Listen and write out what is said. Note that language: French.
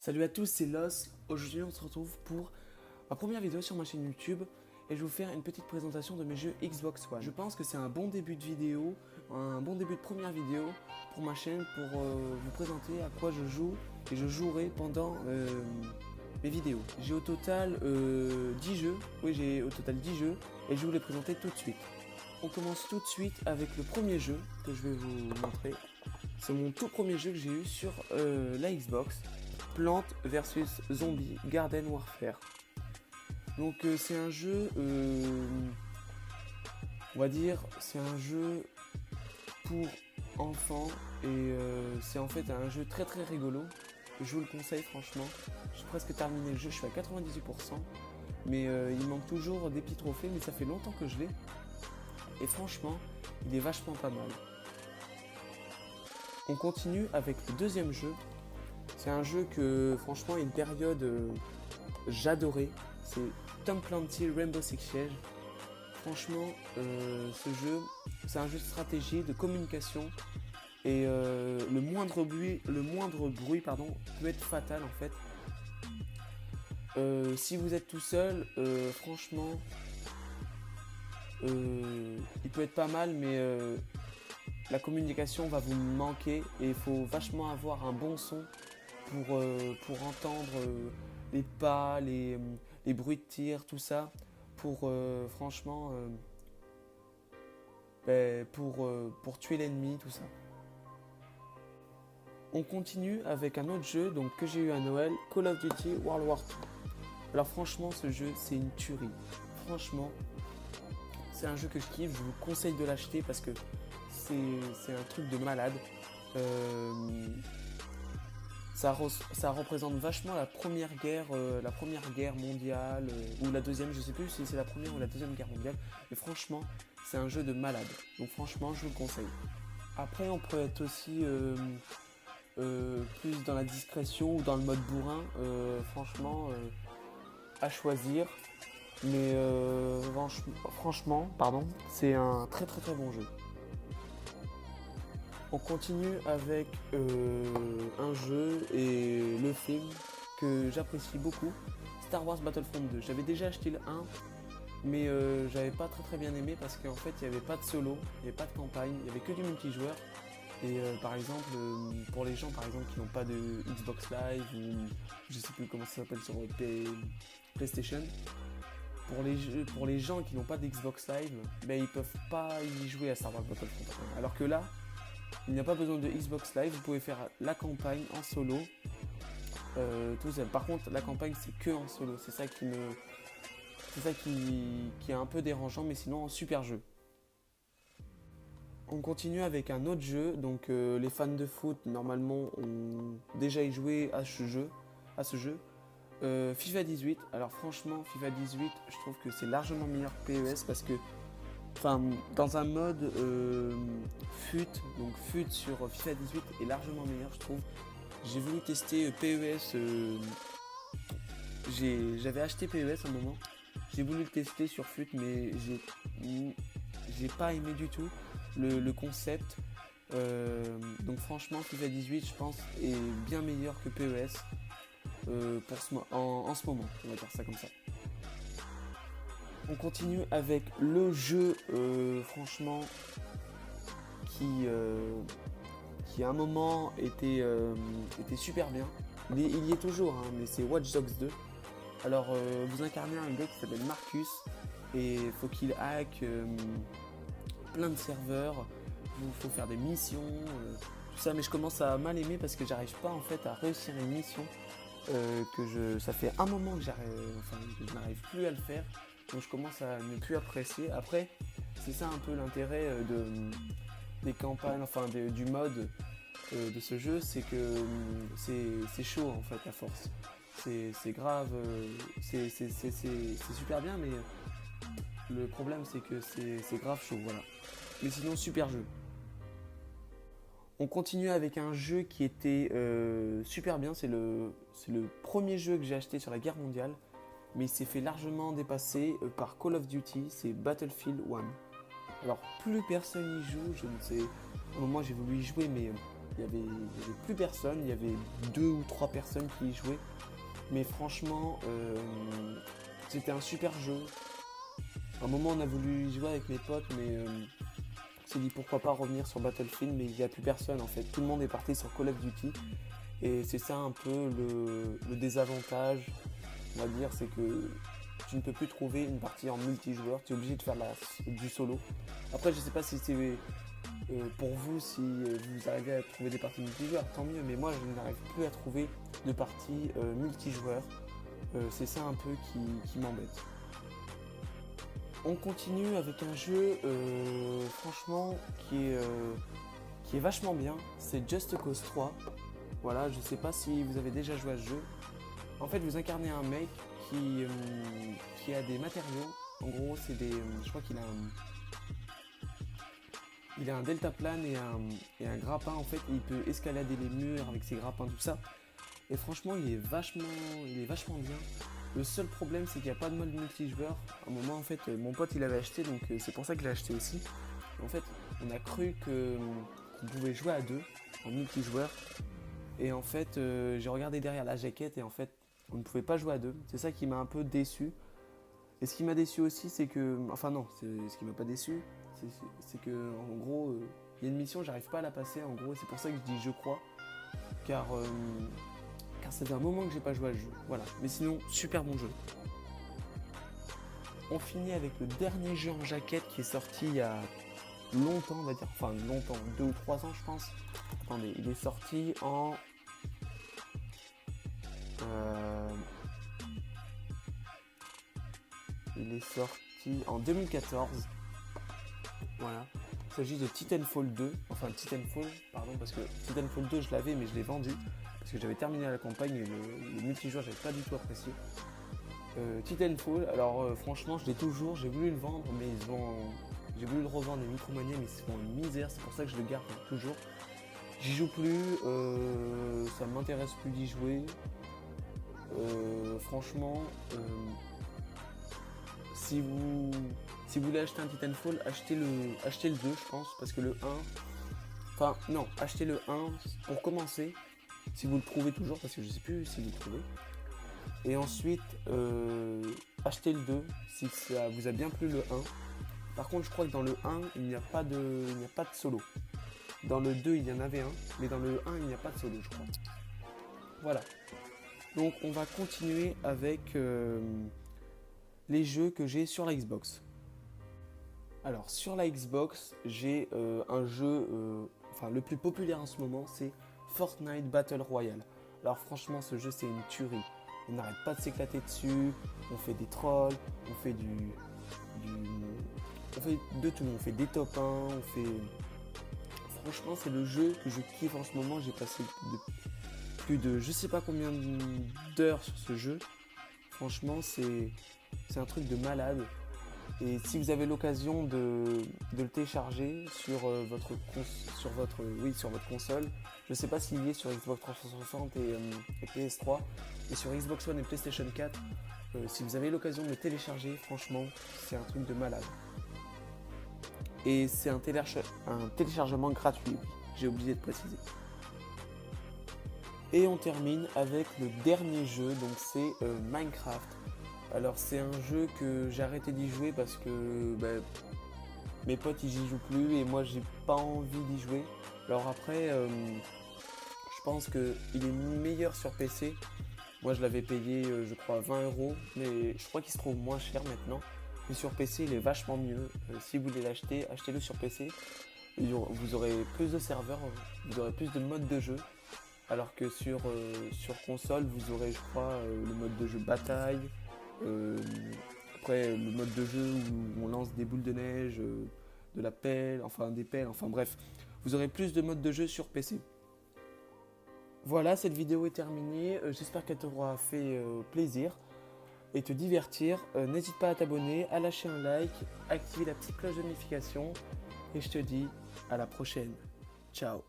Salut à tous, c'est Los. Aujourd'hui, on se retrouve pour ma première vidéo sur ma chaîne YouTube et je vais vous faire une petite présentation de mes jeux Xbox One. Je pense que c'est un bon début de vidéo, un bon début de première vidéo pour ma chaîne pour vous présenter à quoi je joue et je jouerai pendant mes vidéos. J'ai au total 10 jeux, oui j'ai au total 10 jeux et je vais vous les présenter tout de suite. On commence tout de suite avec le premier jeu que je vais vous montrer. C'est mon tout premier jeu que j'ai eu sur la Xbox. Plants vs Zombies Garden Warfare. Donc c'est un jeu, on va dire, c'est un jeu pour enfants et c'est en fait un jeu très très rigolo. Je vous le conseille franchement. J'ai presque terminé le jeu, je suis à 98%, mais il manque toujours des petits trophées, mais ça fait longtemps que je l'ai. Et franchement, il est vachement pas mal. On continue avec le deuxième jeu. C'est un jeu que franchement une période j'adorais, c'est Tom Clancy Rainbow Six Siege. Franchement ce jeu c'est un jeu de stratégie, de communication et le moindre bruit peut être fatal en fait. Si vous êtes tout seul, franchement il peut être pas mal mais la communication va vous manquer et il faut vachement avoir un bon son pour entendre les pas, les bruits de tir, tout ça, pour franchement, pour tuer l'ennemi, tout ça. On continue avec un autre jeu donc, que j'ai eu à Noël, Call of Duty World War 2. Alors franchement, ce jeu, c'est une tuerie. Franchement, c'est un jeu que je kiffe, je vous conseille de l'acheter parce que c'est un truc de malade. Ça représente vachement la première guerre mondiale, ou la deuxième, je sais plus si c'est la première ou la deuxième guerre mondiale, mais franchement, c'est un jeu de malade, donc franchement, je vous le conseille. Après, on peut être aussi plus dans la discrétion ou dans le mode bourrin, franchement, à choisir, mais franchement, c'est un très très très bon jeu. On continue avec un jeu et le film que j'apprécie beaucoup, Star Wars Battlefront 2. J'avais déjà acheté le 1, mais j'avais pas très bien aimé parce qu'en fait il n'y avait pas de solo, il n'y avait pas de campagne, il n'y avait que du multijoueur. Et par exemple, pour les gens par exemple qui n'ont pas de Xbox Live ou je sais plus comment ça s'appelle sur PlayStation, pour les gens qui n'ont pas d'Xbox Live, ben, ils peuvent pas y jouer à Star Wars Battlefront 1. Alors que là, il n'y a pas besoin de Xbox Live, vous pouvez faire la campagne en solo, tout seul. Par contre, la campagne c'est que en solo, c'est ça qui est un peu dérangeant, mais sinon super jeu. On continue avec un autre jeu, donc les fans de foot normalement ont déjà joué à ce jeu. FIFA 18. Alors franchement, FIFA 18, je trouve que c'est largement meilleur que PES parce que dans un mode FUT, donc FUT sur FIFA 18 est largement meilleur je trouve. J'ai voulu tester PES, j'avais acheté PES à un moment, j'ai voulu le tester sur FUT mais j'ai pas aimé du tout le concept. Donc franchement FIFA 18 je pense est bien meilleur que PES en ce moment, on va dire ça comme ça. On continue avec le jeu franchement qui à un moment était super bien. Il y est toujours, hein, mais c'est Watch Dogs 2. Alors vous incarnez un gars qui s'appelle Marcus et il faut qu'il hack plein de serveurs. Il faut faire des missions, tout ça. Mais je commence à mal aimer parce que j'arrive pas en fait à réussir une mission. Ça fait un moment que je n'arrive plus à le faire. Donc je commence à ne plus apprécier. Après, c'est ça un peu l'intérêt des campagnes, du mode de ce jeu, c'est que c'est chaud en fait à force. C'est grave, c'est super bien, mais le problème c'est que c'est grave chaud, voilà. Mais sinon, super jeu. On continue avec un jeu qui était super bien, c'est le premier jeu que j'ai acheté sur la guerre mondiale. Mais il s'est fait largement dépasser par Call of Duty, c'est Battlefield 1. Alors plus personne y joue, je ne sais, à un moment j'ai voulu y jouer mais il y avait plus personne, il y avait 2 ou 3 personnes qui y jouaient. Mais franchement, c'était un super jeu. À un moment, on a voulu y jouer avec mes potes, mais on s'est dit pourquoi pas revenir sur Battlefield, mais il n'y a plus personne en fait. Tout le monde est parti sur Call of Duty. Et c'est ça un peu le désavantage, on va dire, c'est que tu ne peux plus trouver une partie en multijoueur, tu es obligé de faire du solo. Après, je sais pas si c'est pour vous, si vous arrivez à trouver des parties multijoueurs, tant mieux, mais moi je n'arrive plus à trouver de parties multijoueurs. C'est ça un peu qui m'embête. On continue avec un jeu franchement qui est vachement bien, c'est Just Cause 3. Voilà, je sais pas si vous avez déjà joué à ce jeu. En fait, vous incarnez un mec qui a des matériaux. En gros, c'est des. Je crois qu'il a il a un deltaplane et un grappin en fait. Et il peut escalader les murs avec ses grappins, tout ça. Et franchement, il est vachement bien. Le seul problème, c'est qu'il n'y a pas de mode multijoueur. À un moment, en fait, mon pote il avait acheté, donc c'est pour ça que je l'ai acheté aussi. En fait, on a cru qu'on pouvait jouer à 2 en multijoueur. Et en fait, j'ai regardé derrière la jaquette et en fait, on ne pouvait pas jouer à 2. C'est ça qui m'a un peu déçu. Et ce qui m'a déçu aussi, c'est que... Enfin non, ce qui m'a pas déçu, c'est que en gros, il y a une mission, j'arrive pas à la passer. En gros, c'est pour ça que je dis je crois. Car ça fait un moment que j'ai pas joué à ce jeu. Voilà. Mais sinon, super bon jeu. On finit avec le dernier jeu en jaquette qui est sorti il y a longtemps, on va dire. Enfin, longtemps, 2 ou 3 ans, je pense. Attendez, il est sorti en... il est sorti en 2014. Voilà. Il s'agit de Titanfall 2. Enfin, Titanfall, pardon, parce que Titanfall 2, je l'avais, mais je l'ai vendu. Parce que j'avais terminé la campagne et le multijoueur, j'avais pas du tout apprécié. Titanfall, alors franchement, je l'ai toujours. J'ai voulu le vendre, mais j'ai voulu le revendre à Micromania, mais c'est une misère. C'est pour ça que je le garde toujours. J'y joue plus, ça ne m'intéresse plus d'y jouer. Franchement, si vous voulez acheter un Titanfall, achetez le 2, je pense, parce que le 1... Enfin, non, achetez le 1 pour commencer, si vous le trouvez toujours, parce que je ne sais plus si vous le trouvez. Et ensuite, achetez le 2, si ça vous a bien plu le 1. Par contre, je crois que dans le 1, il n'y a pas de solo. Dans le 2, il y en avait un, mais dans le 1, il n'y a pas de solo, je crois. Voilà. Donc, on va continuer avec les jeux que j'ai sur la Xbox. Alors, sur la Xbox, j'ai un jeu, le plus populaire en ce moment, c'est Fortnite Battle Royale. Alors, franchement, ce jeu, c'est une tuerie. On n'arrête pas de s'éclater dessus, on fait des trolls, on fait on fait de tout, on fait des top 1, on fait... Franchement, c'est le jeu que je kiffe en ce moment. J'ai passé plus de je sais pas combien d'heures sur ce jeu. Franchement, c'est un truc de malade. Et si vous avez l'occasion de le télécharger sur votre console, je ne sais pas s'il y est sur Xbox 360 et PS3, et sur Xbox One et PlayStation 4, si vous avez l'occasion de le télécharger, franchement, c'est un truc de malade. Et c'est un téléchargement gratuit, oui, j'ai oublié de préciser. Et on termine avec le dernier jeu, donc c'est Minecraft. Alors c'est un jeu que j'ai arrêté d'y jouer parce que mes potes ils y jouent plus et moi j'ai pas envie d'y jouer. Alors après je pense qu'il est meilleur sur PC. Moi je l'avais payé je crois 20 €, mais je crois qu'il se trouve moins cher maintenant. Mais sur PC il est vachement mieux. Si vous voulez l'acheter, achetez-le sur PC. Vous aurez plus de serveurs, vous aurez plus de modes de jeu. Alors que sur console vous aurez je crois le mode de jeu bataille. Après le mode de jeu où on lance des boules de neige, de la pelle, enfin des pelles, enfin bref, vous aurez plus de modes de jeu sur PC. Voilà, cette vidéo est terminée, j'espère qu'elle t'aura fait plaisir et te divertir. N'hésite pas à t'abonner, à lâcher un like, activer la petite cloche de notification et je te dis à la prochaine. Ciao.